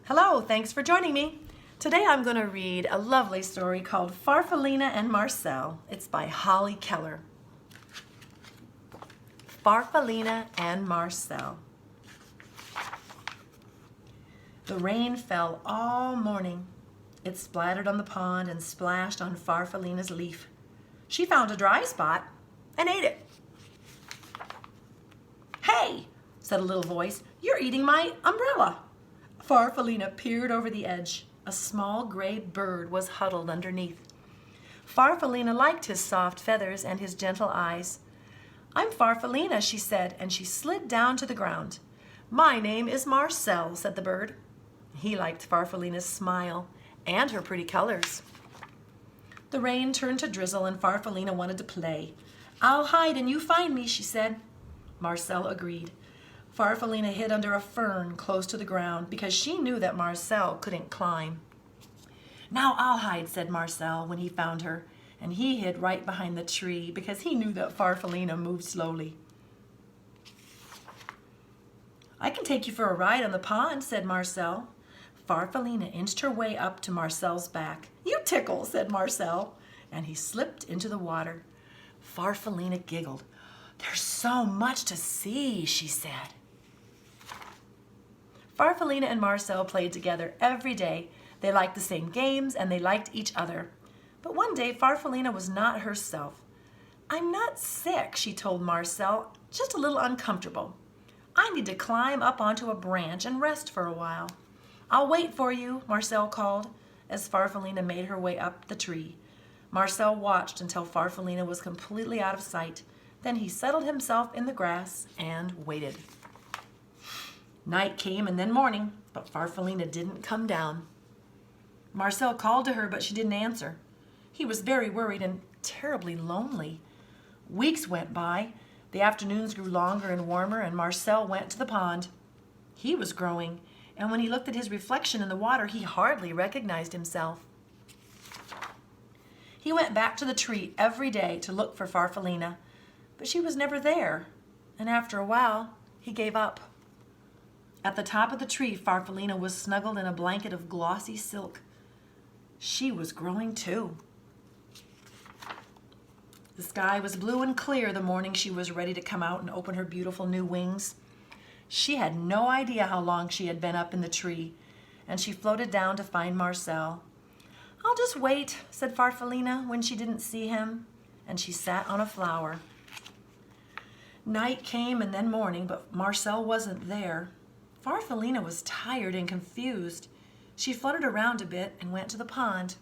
Hello, thanks for joining me. Today I'm going to read a lovely story called Farfellina and Marcel. It's by Holly Keller. Farfellina and Marcel. The rain fell all morning. It splattered on the pond and splashed on Farfellina's leaf. She found a dry spot and ate it. "Hey," said a little voice, "you're eating my umbrella." Farfellina peered over the edge. A small gray bird was huddled underneath. Farfellina liked his soft feathers and his gentle eyes. "I'm Farfellina," she said, and she slid down to the ground. "My name is Marcel," said the bird. He liked Farfellina's smile and her pretty colors. The rain turned to drizzle and Farfellina wanted to play. "I'll hide and you find me," she said. Marcel agreed. Farfellina hid under a fern close to the ground because she knew that Marcel couldn't climb. "Now I'll hide," said Marcel when he found her, and he hid right behind the tree because he knew that Farfellina moved slowly. "I can take you for a ride on the pond," said Marcel. Farfellina inched her way up to Marcel's back. "You tickle," said Marcel, and he slipped into the water. Farfellina giggled. "There's so much to see," she said. Farfellina and Marcel played together every day. They liked the same games and they liked each other. But one day Farfellina was not herself. "I'm not sick," she told Marcel, "just a little uncomfortable. I need to climb up onto a branch and rest for a while." "I'll wait for you," Marcel called as Farfellina made her way up the tree. Marcel watched until Farfellina was completely out of sight. Then he settled himself in the grass and waited. Night came and then morning, but Farfellina didn't come down. Marcel called to her, but she didn't answer. He was very worried and terribly lonely. Weeks went by. The afternoons grew longer and warmer, and Marcel went to the pond. He was growing, and when he looked at his reflection in the water, he hardly recognized himself. He went back to the tree every day to look for Farfellina, but she was never there, and after a while, he gave up. At the top of the tree, Farfellina was snuggled in a blanket of glossy silk. She was growing too. The sky was blue and clear the morning she was ready to come out and open her beautiful new wings. She had no idea how long she had been up in the tree, and she floated down to find Marcel. "I'll just wait," said Farfellina when she didn't see him, and she sat on a flower. Night came and then morning, but Marcel wasn't there. Farfellina was tired and confused. She fluttered around a bit and went to the pond.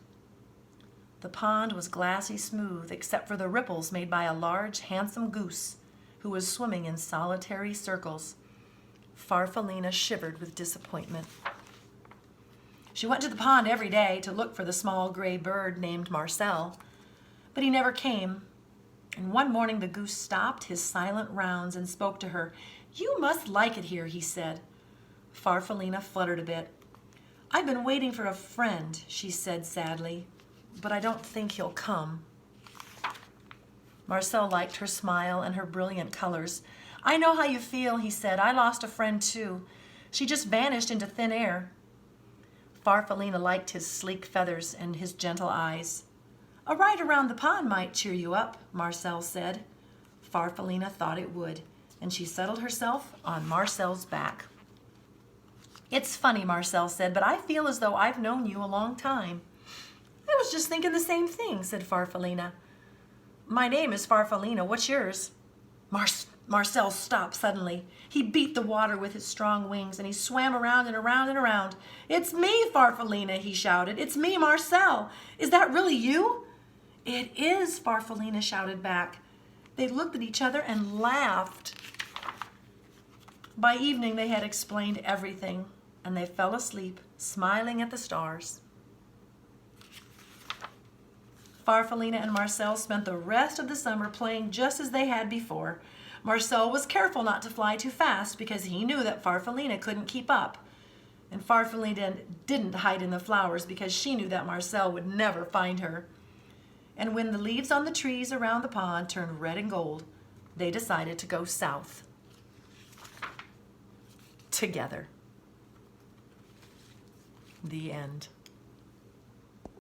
The pond was glassy smooth except for the ripples made by a large, handsome goose who was swimming in solitary circles. Farfellina shivered with disappointment. She went to the pond every day to look for the small gray bird named Marcel, but he never came. And one morning the goose stopped his silent rounds and spoke to her. "You must like it here," he said. Farfellina fluttered a bit. "I've been waiting for a friend," she said sadly, "but I don't think he'll come." Marcel liked her smile and her brilliant colors. "I know how you feel," he said. "I lost a friend too. She just vanished into thin air." Farfellina liked his sleek feathers and his gentle eyes. "A ride around the pond might cheer you up," Marcel said. Farfellina thought it would, and she settled herself on Marcel's back. "It's funny," Marcel said, "but I feel as though I've known you a long time." "I was just thinking the same thing," said Farfellina. "My name is Farfellina. What's yours?" Marcel stopped suddenly. He beat the water with his strong wings, and he swam around and around and around. "It's me, Farfellina," he shouted. "It's me, Marcel. Is that really you?" "It is," Farfellina shouted back. They looked at each other and laughed. By evening, they had explained everything, and they fell asleep, smiling at the stars. Farfellina and Marcel spent the rest of the summer playing just as they had before. Marcel was careful not to fly too fast because he knew that Farfellina couldn't keep up. And Farfellina didn't hide in the flowers because she knew that Marcel would never find her. And when the leaves on the trees around the pond turned red and gold, they decided to go south together. The end.